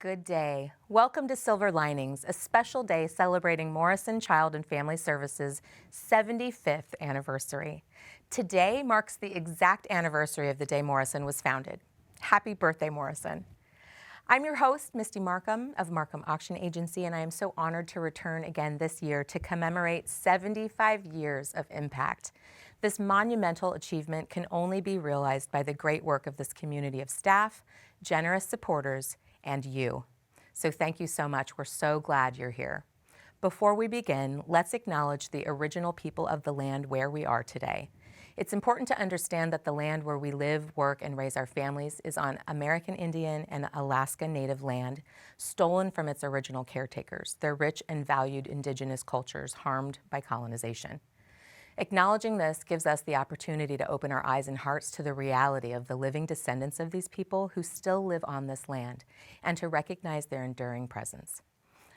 Good day. Welcome to Silver Linings, a special day celebrating Morrison Child and Family Services' 75th anniversary. Today marks the exact anniversary of the day Morrison was founded. Happy birthday, Morrison. I'm your host, Misty Markham of Markham Auction Agency, and I am so honored to return again this year to commemorate 75 years of impact. This monumental achievement can only be realized by the great work of this community of staff, generous supporters, and you. So thank you so much. We're so glad you're here. Before we begin, let's acknowledge the original people of the land where we are today. It's important to understand that the land where we live, work, and raise our families is on American Indian and Alaska Native land, stolen from its original caretakers, their rich and valued indigenous cultures harmed by colonization. Acknowledging this gives us the opportunity to open our eyes and hearts to the reality of the living descendants of these people who still live on this land, and to recognize their enduring presence.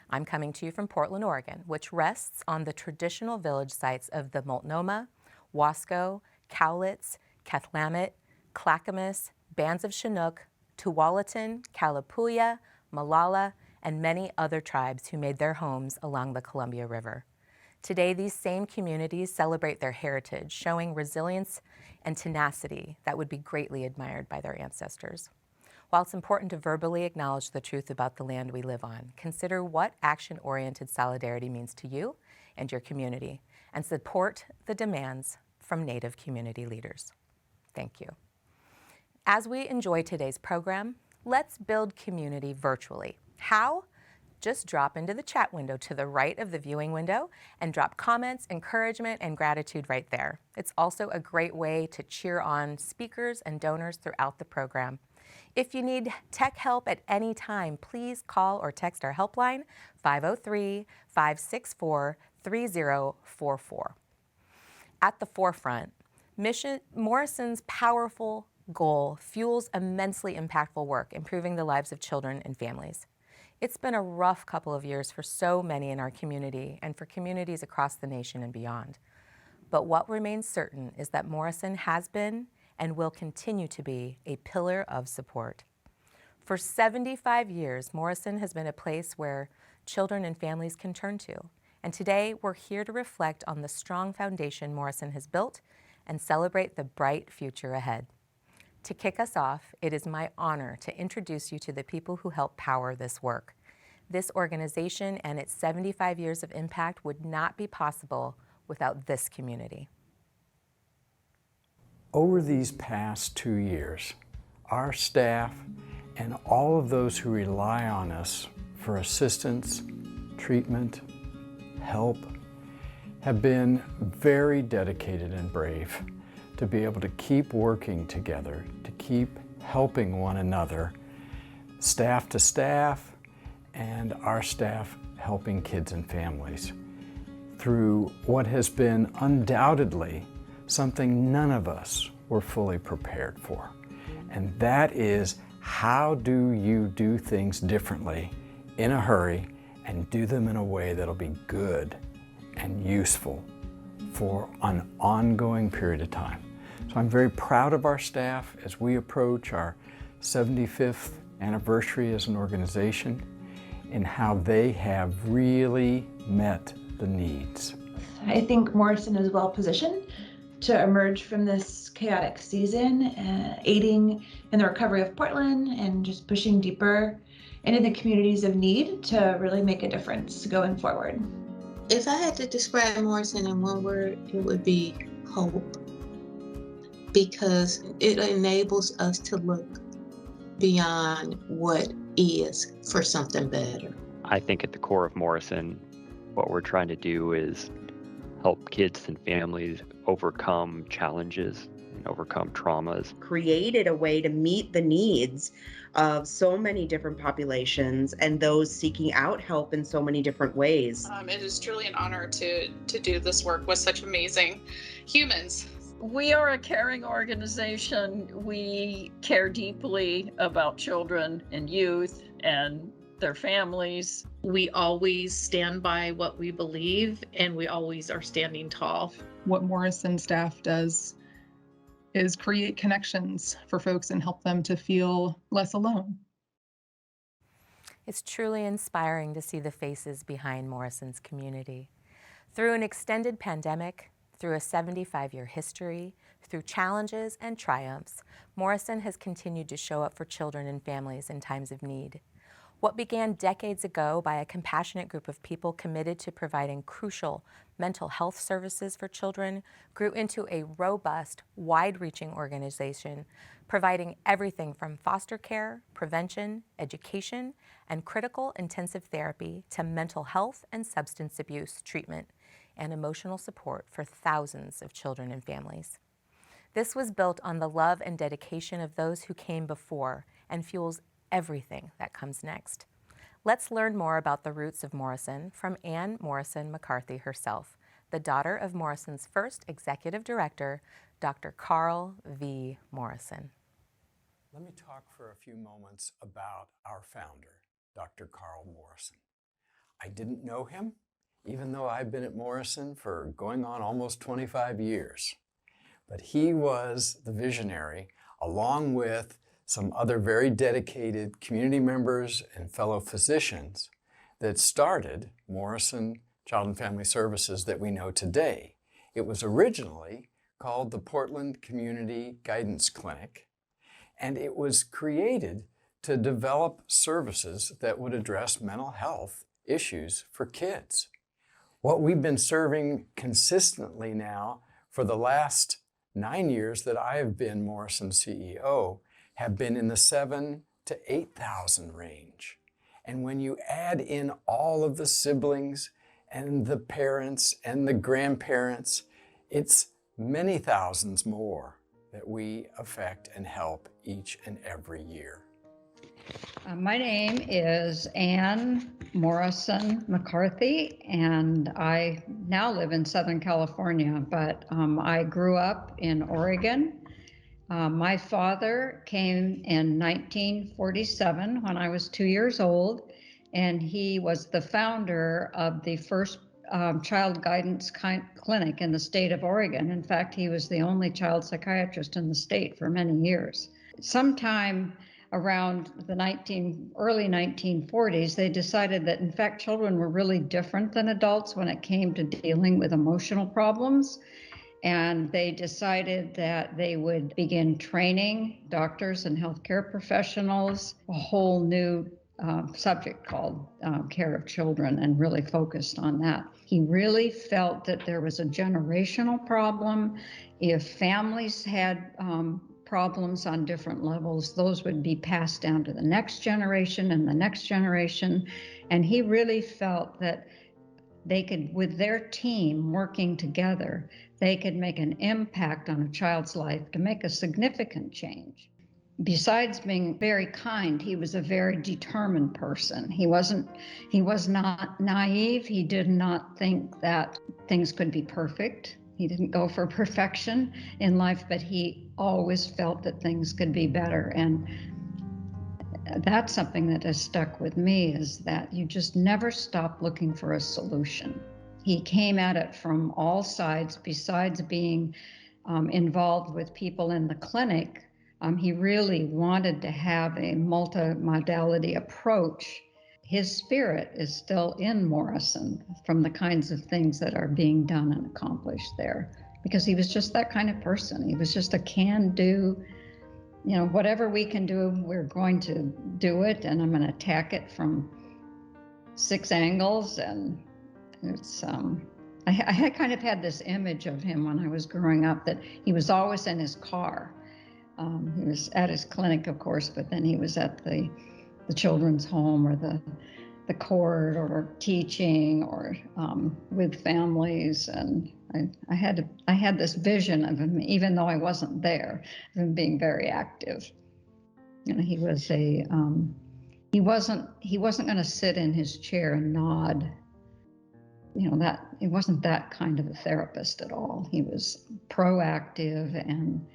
I'm coming to you from Portland, Oregon, which rests on the traditional village sites of the Multnomah, Wasco, Cowlitz, Cathlamet, Clackamas, bands of Chinook, Tualatin, Kalapuya, Malala, and many other tribes who made their homes along the Columbia River. Today, these same communities celebrate their heritage, showing resilience and tenacity that would be greatly admired by their ancestors. While it's important to verbally acknowledge the truth about the land we live on, consider what action-oriented solidarity means to you and your community, and support the demands from Native community leaders. Thank you. As we enjoy today's program, let's build community virtually. How? Just drop into the chat window to the right of the viewing window and drop comments, encouragement, and gratitude right there. It's also a great way to cheer on speakers and donors throughout the program. If you need tech help at any time, please call or text our helpline, 503-564-3044. At the forefront, Morrison's powerful goal fuels immensely impactful work, improving the lives of children and families. It's been a rough couple of years for so many in our community and for communities across the nation and beyond. But what remains certain is that Morrison has been and will continue to be a pillar of support. For 75 years, Morrison has been a place where children and families can turn to. And today, we're here to reflect on the strong foundation Morrison has built and celebrate the bright future ahead. To kick us off, it is my honor to introduce you to the people who help power this work. This organization and its 75 years of impact would not be possible without this community. Over these past 2 years, our staff and all of those who rely on us for assistance, treatment, help, have been very dedicated and brave to be able to keep working together, to keep helping one another, staff to staff, and our staff helping kids and families through what has been undoubtedly something none of us were fully prepared for. And that is, how do you do things differently in a hurry and do them in a way that'll be good and useful for an ongoing period of time. So I'm very proud of our staff as we approach our 75th anniversary as an organization and how they have really met the needs. I think Morrison is well positioned to emerge from this chaotic season, aiding in the recovery of Portland and just pushing deeper into the communities of need to really make a difference going forward. If I had to describe Morrison in one word, it would be hope, because it enables us to look beyond what is for something better. I think at the core of Morrison, what we're trying to do is help kids and families overcome challenges and overcome traumas. Created a way to meet the needs of so many different populations and those seeking out help in so many different ways. It is truly an honor to do this work with such amazing humans. We are a caring organization. We care deeply about children and youth and their families. We always stand by what we believe, and we always are standing tall. What Morrison staff does is create connections for folks and help them to feel less alone. It's truly inspiring to see the faces behind Morrison's community. Through an extended pandemic, through a 75-year history, through challenges and triumphs, Morrison has continued to show up for children and families in times of need. What began decades ago by a compassionate group of people committed to providing crucial mental health services for children grew into a robust, wide-reaching organization providing everything from foster care, prevention, education, and critical intensive therapy to mental health and substance abuse treatment and emotional support for thousands of children and families. This was built on the love and dedication of those who came before and fuels everything that comes next. Let's learn more about the roots of Morrison from Ann Morrison McCarthy herself, the daughter of Morrison's first executive director, Dr. Carl V. Morrison. Let me talk for a few moments about our founder, Dr. Carl Morrison. I didn't know him, even though I've been at Morrison for going on almost 25 years. But he was the visionary, along with some other very dedicated community members and fellow physicians that started Morrison Child and Family Services that we know today. It was originally called the Portland Community Guidance Clinic, and it was created to develop services that would address mental health issues for kids. What we've been serving consistently now for the last 9 years that I have been Morrison CEO have been in the 7,000 to 8,000 range. And when you add in all of the siblings and the parents and the grandparents, it's many thousands more that we affect and help each and every year. My name is Ann Morrison McCarthy, and I now live in Southern California, but I grew up in Oregon. My father came in 1947 when I was 2 years old, and he was the founder of the first child guidance clinic in the state of Oregon. In fact, he was the only child psychiatrist in the state for many years. Sometime around the early 1940s, they decided that, in fact, children were really different than adults when it came to dealing with emotional problems. And they decided that they would begin training doctors and healthcare professionals, a whole new subject called care of children, and really focused on that. He really felt that there was a generational problem. If families had problems on different levels, those would be passed down to the next generation and the next generation. And he really felt that they could, with their team working together, they could make an impact on a child's life to make a significant change. Besides being very kind, he was a very determined person. He was not naive. He did not think that things could be perfect. He didn't go for perfection in life, but he always felt that things could be better. And that's something that has stuck with me, is that you just never stop looking for a solution. He came at it from all sides. Besides being involved with people in the clinic, he really wanted to have a multimodality approach. His spirit is still in Morrison from the kinds of things that are being done and accomplished there, because he was just that kind of person. He was just a can-do, whatever we can do, we're going to do it, and I'm going to attack it from 6 angles. And it's, I kind of had this image of him when I was growing up, that he was always in his car. He was at his clinic, of course, but then he was at the children's home or the court, or teaching, or with families. And I had this vision of him, even though I wasn't there, of him being very active. He was he wasn't going to sit in his chair and nod. That he wasn't that kind of a therapist at all. He was proactive and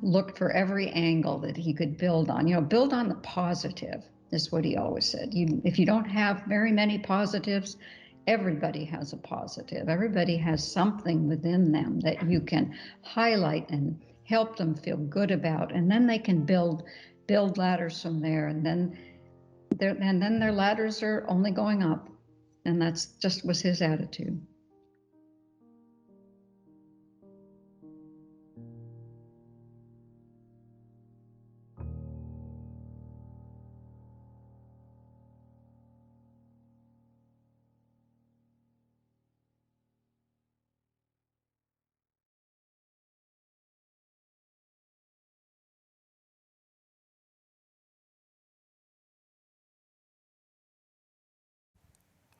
looked for every angle that he could build on. Build on the positive is what he always said. If you don't have very many positives, everybody has a positive. Everybody has something within them that you can highlight and help them feel good about, and then they can build ladders from there. And then And then their ladders are only going up. And that's just was his attitude.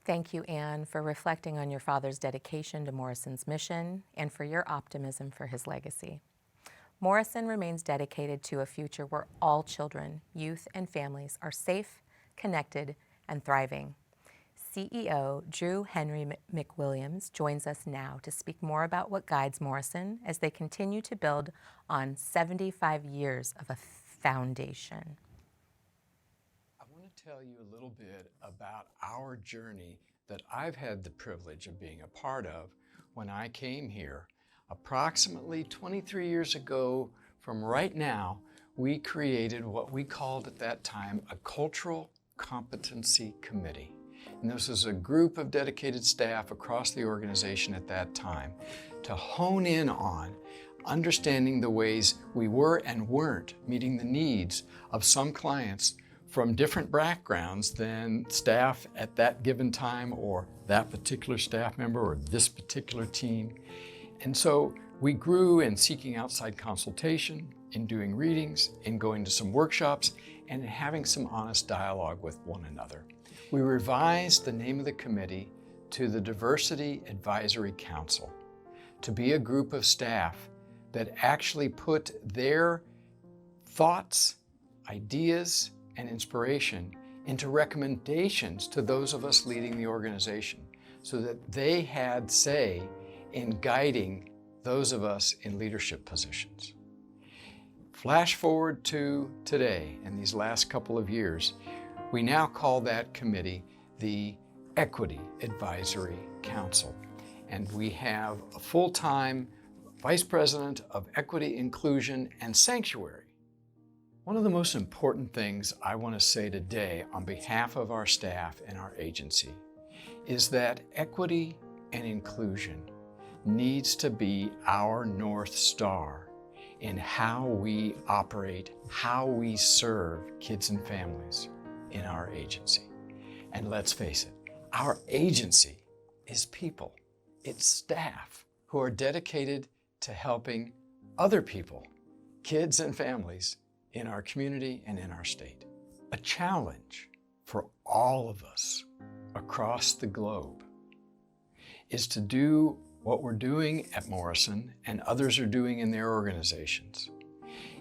Thank you, Anne, for reflecting on your father's dedication to Morrison's mission and for your optimism for his legacy. Morrison remains dedicated to a future where all children, youth, and families are safe, connected, and thriving. CEO Drew Henry McWilliams joins us now to speak more about what guides Morrison as they continue to build on 75 years of a foundation. I want to tell you a little bit about our journey that I've had the privilege of being a part of when I came here. Approximately 23 years ago from right now, we created what we called at that time a Cultural Competency Committee. And this was a group of dedicated staff across the organization at that time to hone in on understanding the ways we were and weren't meeting the needs of some clients from different backgrounds than staff at that given time, or that particular staff member, or this particular team. And so we grew in seeking outside consultation, in doing readings, in going to some workshops, and in having some honest dialogue with one another. We revised the name of the committee to the Diversity Advisory Council, to be a group of staff that actually put their thoughts, ideas, and inspiration into recommendations to those of us leading the organization, so that they had say in guiding those of us in leadership positions. Flash forward to today, and these last couple of years, we now call that committee the Equity Advisory Council. And we have a full-time Vice President of Equity, Inclusion, and Sanctuary. One of the most important things I want to say today on behalf of our staff and our agency is that equity and inclusion needs to be our North Star in how we operate, how we serve kids and families in our agency. And let's face it, our agency is people. It's staff who are dedicated to helping other people, kids and families in our community and in our state. A challenge for all of us across the globe is to do what we're doing at Morrison and others are doing in their organizations,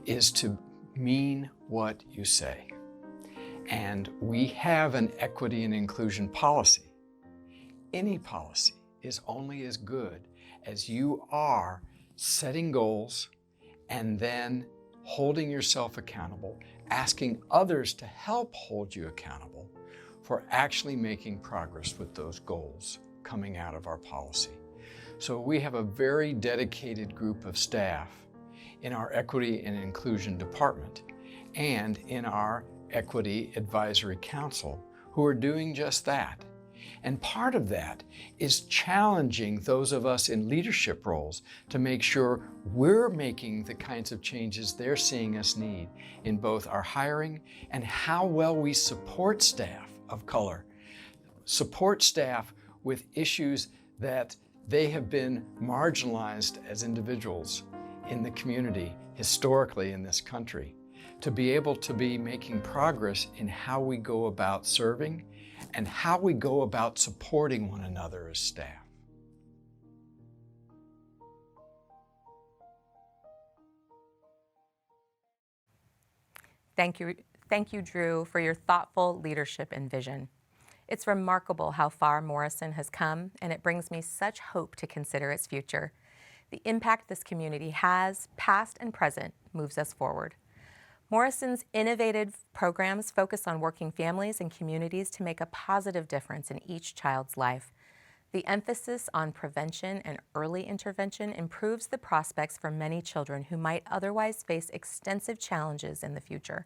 is to mean what you say. And we have an equity and inclusion policy. Any policy is only as good as you are setting goals and then holding yourself accountable, asking others to help hold you accountable for actually making progress with those goals coming out of our policy. So we have a very dedicated group of staff in our Equity and Inclusion Department and in our Equity Advisory Council who are doing just that. And part of that is challenging those of us in leadership roles to make sure we're making the kinds of changes they're seeing us need in both our hiring and how well we support staff of color, support staff with issues that they have been marginalized as individuals in the community historically in this country, to be able to be making progress in how we go about serving and how we go about supporting one another as staff. Thank you, Drew, for your thoughtful leadership and vision. It's remarkable how far Morrison has come, and it brings me such hope to consider its future. The impact this community has, past and present, moves us forward. Morrison's innovative programs focus on working families and communities to make a positive difference in each child's life. The emphasis on prevention and early intervention improves the prospects for many children who might otherwise face extensive challenges in the future.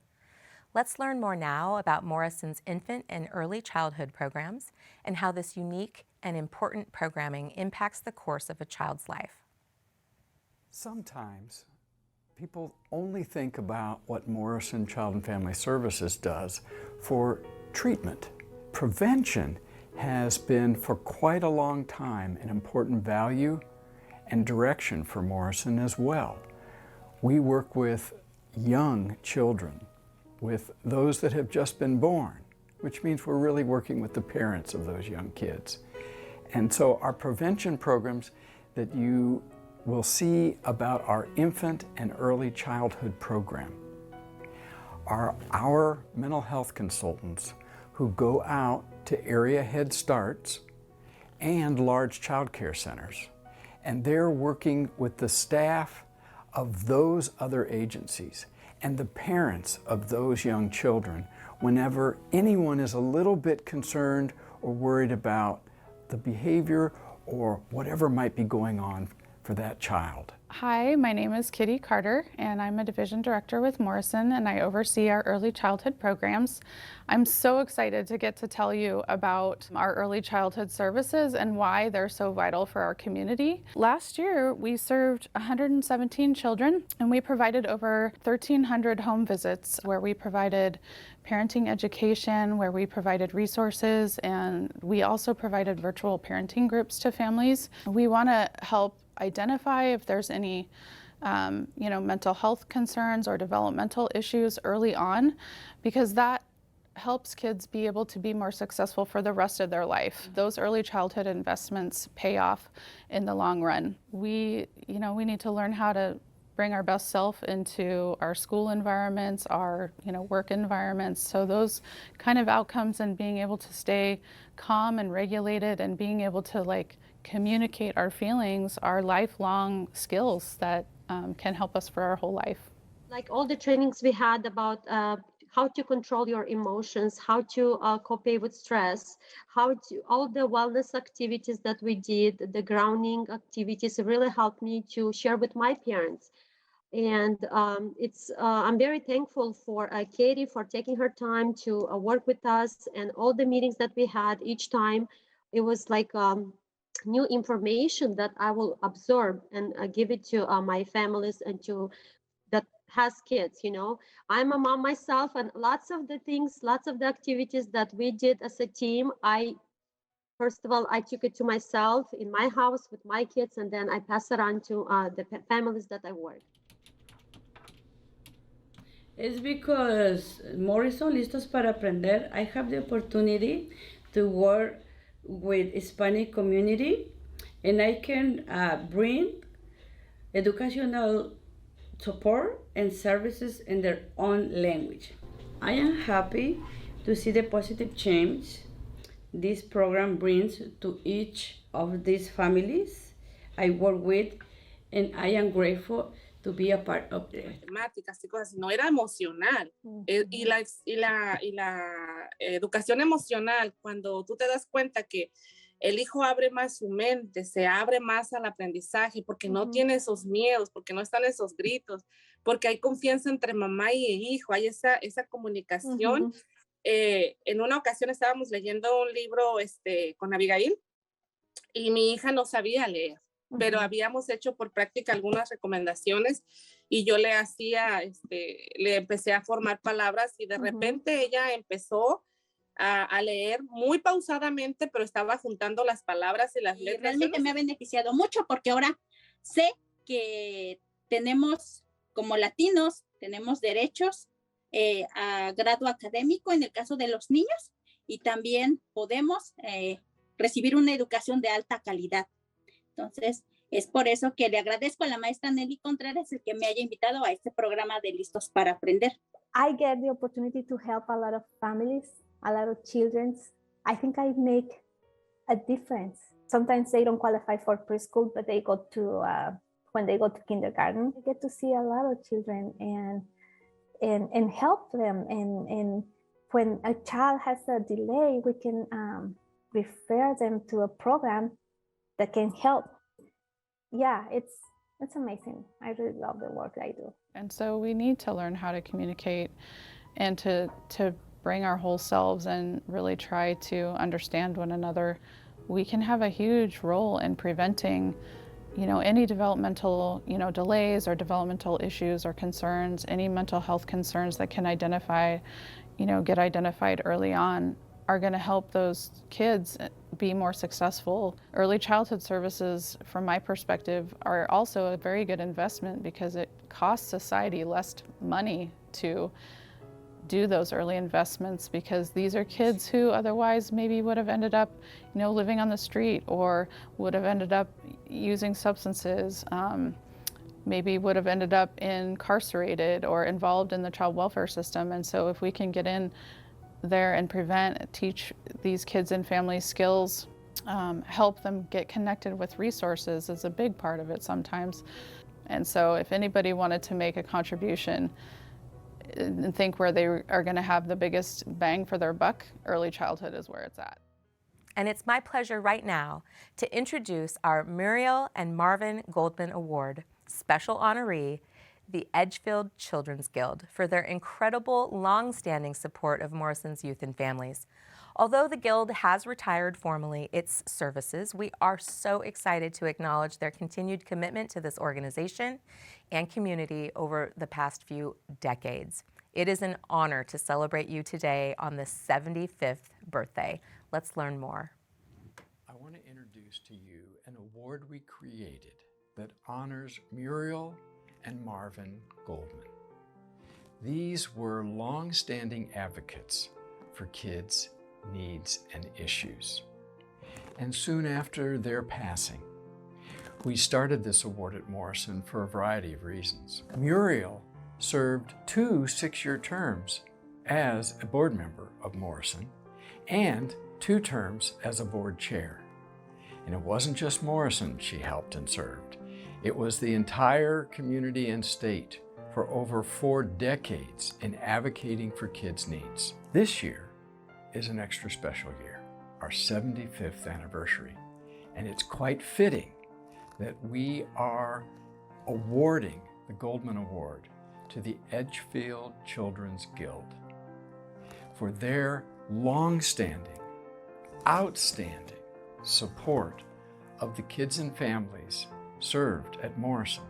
Let's learn more now about Morrison's infant and early childhood programs and how this unique and important programming impacts the course of a child's life. Sometimes people only think about what Morrison Child and Family Services does for treatment. Prevention has been for quite a long time an important value and direction for Morrison as well. We work with young children, with those that have just been born, which means we're really working with the parents of those young kids. And so our prevention programs that you will see about our infant and early childhood program are our mental health consultants who go out to area Head Starts and large child care centers. And they're working with the staff of those other agencies and the parents of those young children whenever anyone is a little bit concerned or worried about the behavior or whatever might be going on for that child. Hi, my name is Kitty Carter, and I'm a division director with Morrison, and I oversee our early childhood programs. I'm so excited to get to tell you about our early childhood services and why they're so vital for our community. Last year, we served 117 children, and we provided over 1,300 home visits where we provided parenting education, where we provided resources, and we also provided virtual parenting groups to families. We want to help identify if there's any mental health concerns or developmental issues early on, because that helps kids be able to be more successful for the rest of their life. Those early childhood investments pay off in the long run. We need to learn how to bring our best self into our school environments, our work environments. So those kind of outcomes and being able to stay calm and regulated and being able to communicate our feelings are lifelong skills that can help us for our whole life. Like all the trainings we had about how to control your emotions, how to cope with stress, all the wellness activities that we did, the grounding activities really helped me to share with my parents. And I'm very thankful for Katie for taking her time to work with us, and all the meetings that we had each time. It was like new information that I will absorb and give it to my families and to that has kids. I'm a mom myself, and lots of the activities that we did as a team, first of all, I took it to myself in my house with my kids, and then I pass it on to the families that I work. It's because Morrison Listos para Aprender, I have the opportunity to work with Hispanic community, and I can bring educational support and services in their own language. I am happy to see the positive change this program brings to each of these families I work with, and I am grateful to be a part of it. Matemáticas y cosas, no era emocional. Y la educación emocional, cuando tú te das cuenta que el hijo abre más su mente, se abre más al aprendizaje, porque no tiene esos miedos, porque no están esos gritos, porque hay confianza entre mamá y hijo, hay esa comunicación. En una ocasión estábamos leyendo un libro con Abigail y mi hija no sabía leer. Pero habíamos hecho por práctica algunas recomendaciones y yo le empecé a formar palabras y de repente ella empezó a leer muy pausadamente, pero estaba juntando las palabras y las letras. Realmente me ha beneficiado mucho porque ahora sé que tenemos, como latinos, tenemos derechos a grado académico en el caso de los niños, y también podemos recibir una educación de alta calidad. Entonces, es por eso que le agradezco a la maestra Nelly Contreras el que me haya invitado a este programa de Listos para Aprender. I get the opportunity to help a lot of families, a lot of children. I think I make a difference. Sometimes they don't qualify for preschool, but they go to, when they go to kindergarten, I get to see a lot of children and help them. And when a child has a delay, we can refer them to a program that can help. Yeah, it's amazing. I really love the work I do. And so we need to learn how to communicate and to bring our whole selves and really try to understand one another, we can have a huge role in preventing, any developmental, delays or developmental issues or concerns, any mental health concerns that can get identified early on are going to help those kids be more successful. Early childhood services, from my perspective, are also a very good investment because it costs society less money to do those early investments, because these are kids who otherwise maybe would have ended up, living on the street, or would have ended up using substances, maybe would have ended up incarcerated or involved in the child welfare system. And so if we can get in there and teach these kids and families skills, help them get connected with resources is a big part of it sometimes. And so if anybody wanted to make a contribution and think where they are going to have the biggest bang for their buck, early childhood is where it's at. And it's my pleasure right now to introduce our Muriel and Marvin Goldman Award special honoree, the Edgefield Children's Guild, for their incredible, long-standing support of Morrison's youth and families. Although the Guild has retired formally its services, we are so excited to acknowledge their continued commitment to this organization and community over the past few decades. It is an honor to celebrate you today on the 75th birthday. Let's learn more. I want to introduce to you an award we created that honors Muriel and Marvin Goldman. These were long-standing advocates for kids' needs and issues. And soon after their passing, we started this award at Morrison for a variety of reasons. Muriel served 2 6-year terms as a board member of Morrison and 2 terms as a board chair. And it wasn't just Morrison she helped and served. It was the entire community and state for over 4 decades in advocating for kids' needs. This year is an extra special year, our 75th anniversary, and it's quite fitting that we are awarding the Goldman Award to the Edgefield Children's Guild for their long-standing, outstanding support of the kids and families served at Morrison.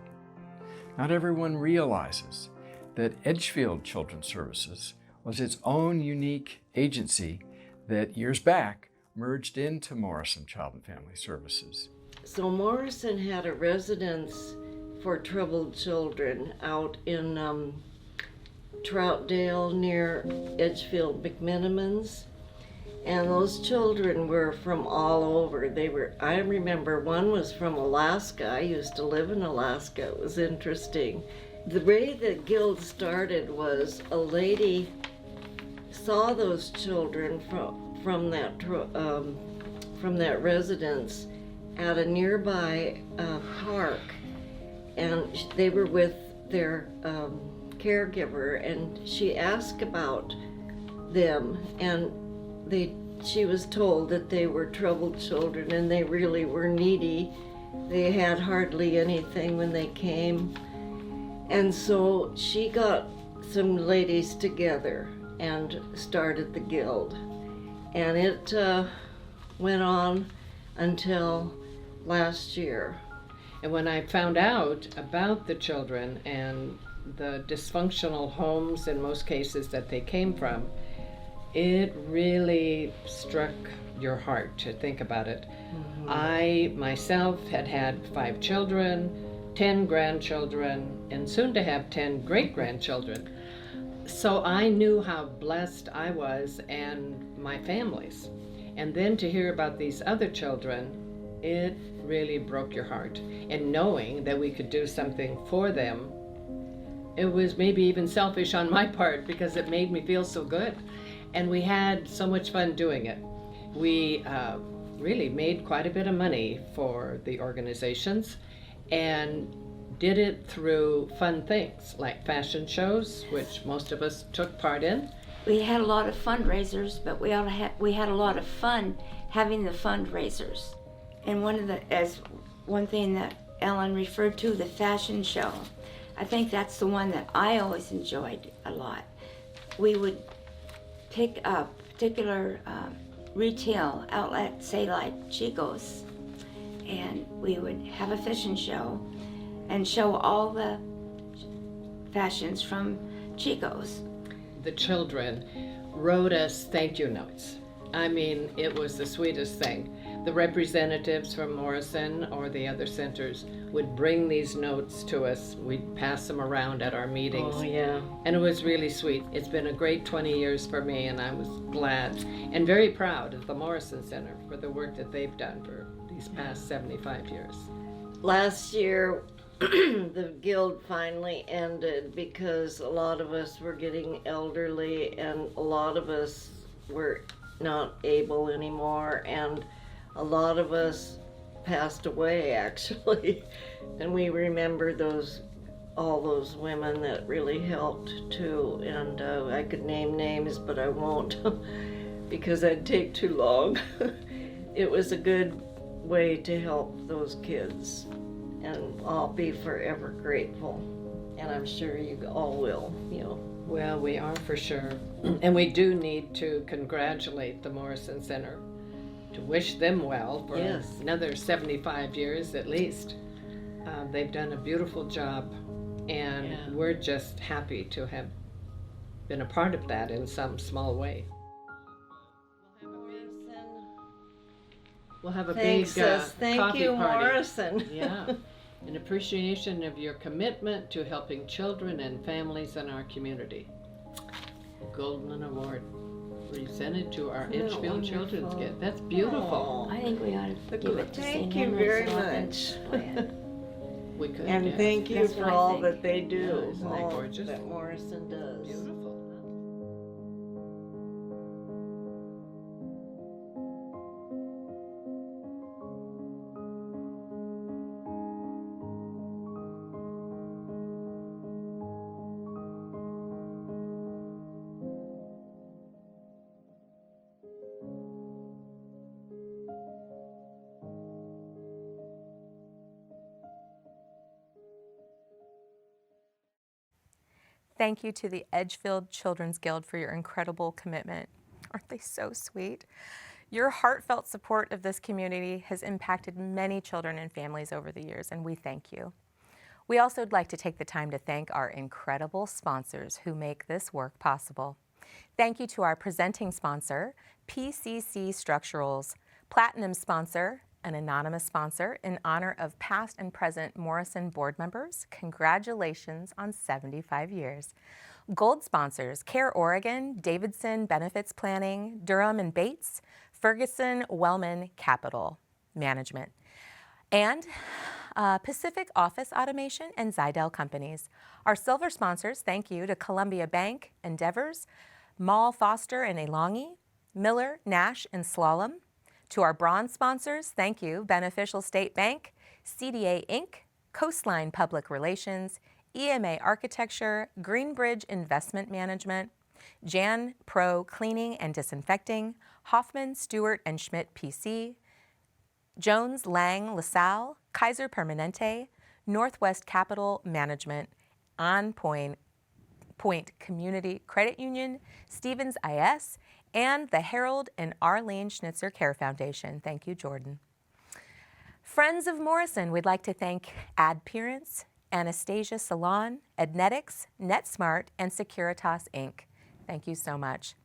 Not everyone realizes that Edgefield Children's Services was its own unique agency that years back merged into Morrison Child and Family Services. So Morrison had a residence for troubled children out in Troutdale near Edgefield McMenamins. And those children were from all over. I remember one was from Alaska. I used to live in Alaska. It was interesting. The way the guild started was a lady saw those children from that residence at a nearby park, and they were with their caregiver, and she asked about them, and she was told that they were troubled children and they really were needy. They had hardly anything when they came. And so she got some ladies together and started the guild. And it went on until last year. And when I found out about the children and the dysfunctional homes in most cases that they came from, it really struck your heart to think about it. Mm-hmm. I myself had 5 children, 10 grandchildren, and soon to have 10 great-grandchildren. So I knew how blessed I was and my families. And then to hear about these other children, it really broke your heart. And knowing that we could do something for them, it was maybe even selfish on my part because it made me feel so good. And we had so much fun doing it. We really made quite a bit of money for the organizations and did it through fun things like fashion shows, which most of us took part in. We had a lot of fundraisers, but we had a lot of fun having the fundraisers. And one thing that Ellen referred to, the fashion show, I think that's the one that I always enjoyed a lot. we would pick up particular retail outlet, say like Chico's, and we would have a fashion show and show all the fashions from Chico's. The children wrote us thank you notes. I mean, it was the sweetest thing. The representatives from Morrison or the other centers would bring these notes to us. We'd pass them around at our meetings. Oh, yeah. And it was really sweet. It's been a great 20 years for me, and I was glad and very proud of the Morrison Center for the work that they've done for these past 75 years. Last year, the guild finally ended because a lot of us were getting elderly and a lot of us were not able anymore, and a lot of us passed away actually. And we remember all those women that really helped too, and I could name names but I won't because that'd take too long. It was a good way to help those kids, and I'll be forever grateful, and I'm sure you all will, you know. Well, we are for sure. And we do need to congratulate the Morrison Center, to wish them well for another 75 years at least. They've done a beautiful job, and we're just happy to have been a part of that in some small way. We'll have a big Thank coffee you, party. Morrison. Yeah. In appreciation of your commitment to helping children and families in our community. Goldman Award presented to our Edgefield Children's Gift. That's beautiful. I think we ought to give it to Thank St. you Edmunds very so often. much. We could. And thank you That's for what I all think. that they do, Yeah, isn't that all gorgeous? that Morrison does. Beautiful. Thank you to the Edgefield Children's Guild for your incredible commitment. Aren't they so sweet? Your heartfelt support of this community has impacted many children and families over the years, and we thank you. We also would like to take the time to thank our incredible sponsors who make this work possible. Thank you to our presenting sponsor, PCC Structurals, Platinum sponsor, an anonymous sponsor in honor of past and present Morrison board members. Congratulations on 75 years. Gold sponsors, Care Oregon, Davidson Benefits Planning, Durham and Bates, Ferguson Wellman Capital Management, and Pacific Office Automation and Zidell Companies. Our silver sponsors, thank you to Columbia Bank, Endeavors, Mall Foster and Elongi, Miller, Nash and Slalom. To our bronze sponsors, thank you, Beneficial State Bank, CDA Inc., Coastline Public Relations, EMA Architecture, Greenbridge Investment Management, Jan Pro Cleaning and Disinfecting, Hoffman, Stewart and Schmidt PC, Jones, Lang, LaSalle, Kaiser Permanente, Northwest Capital Management, On Point Community Credit Union, Stevens IS, and the Harold and Arlene Schnitzer Care Foundation. Thank you, Jordan. Friends of Morrison, we'd like to thank Adperance, Anastasia Salon, Ednetics, NetSmart, and Securitas Inc. Thank you so much.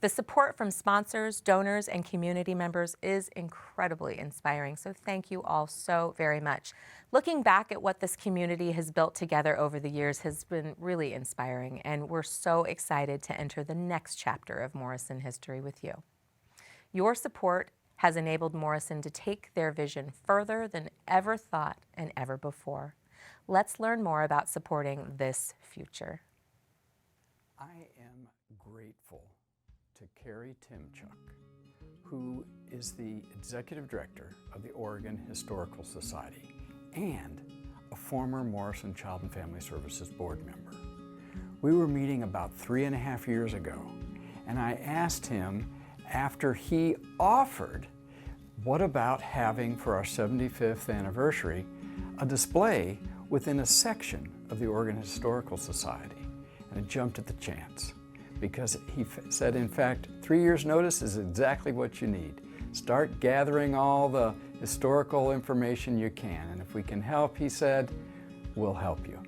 The support from sponsors, donors, and community members is incredibly inspiring, so thank you all so very much. Looking back at what this community has built together over the years has been really inspiring, and we're so excited to enter the next chapter of Morrison history with you. Your support has enabled Morrison to take their vision further than ever thought and ever before. Let's learn more about supporting this future. I am grateful to Carrie Timchuk, who is the Executive Director of the Oregon Historical Society and a former Morrison Child and Family Services board member. We were meeting about 3.5 years ago, and I asked him after he offered, what about having for our 75th anniversary a display within a section of the Oregon Historical Society? And I jumped at the chance because he said, in fact, 3 years' notice is exactly what you need. Start gathering all the historical information you can, and if we can help, he said, we'll help you.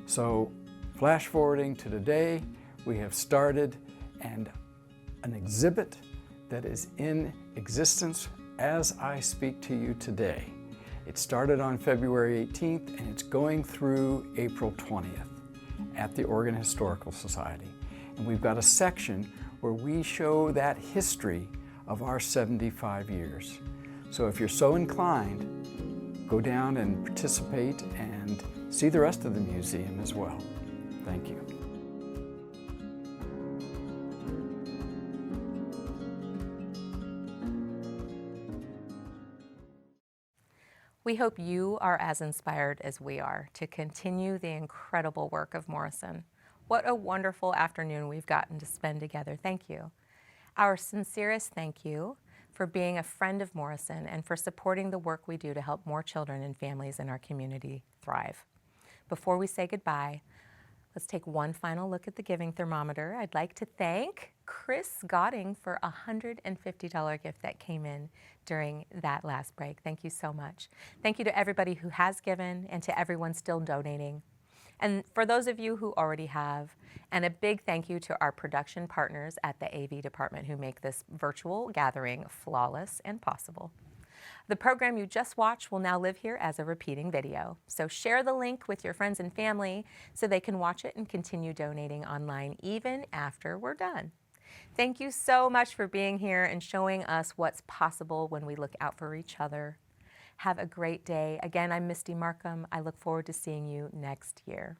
So, flash forwarding to today, we have started an exhibit that is in existence as I speak to you today. It started on February 18th and it's going through April 20th at the Oregon Historical Society. And we've got a section where we show that history of our 75 years. So if you're so inclined, go down and participate and see the rest of the museum as well. Thank you. We hope you are as inspired as we are to continue the incredible work of Morrison. What a wonderful afternoon we've gotten to spend together. Thank you. Our sincerest thank you for being a friend of Morrison and for supporting the work we do to help more children and families in our community thrive. Before we say goodbye, let's take one final look at the giving thermometer. I'd like to thank Chris Godding for a $150 gift that came in during that last break. Thank you so much. Thank you to everybody who has given and to everyone still donating. And for those of you who already have, and a big thank you to our production partners at the AV department who make this virtual gathering flawless and possible. The program you just watched will now live here as a repeating video. So share the link with your friends and family so they can watch it and continue donating online even after we're done. Thank you so much for being here and showing us what's possible when we look out for each other. Have a great day. Again, I'm Misty Markham. I look forward to seeing you next year.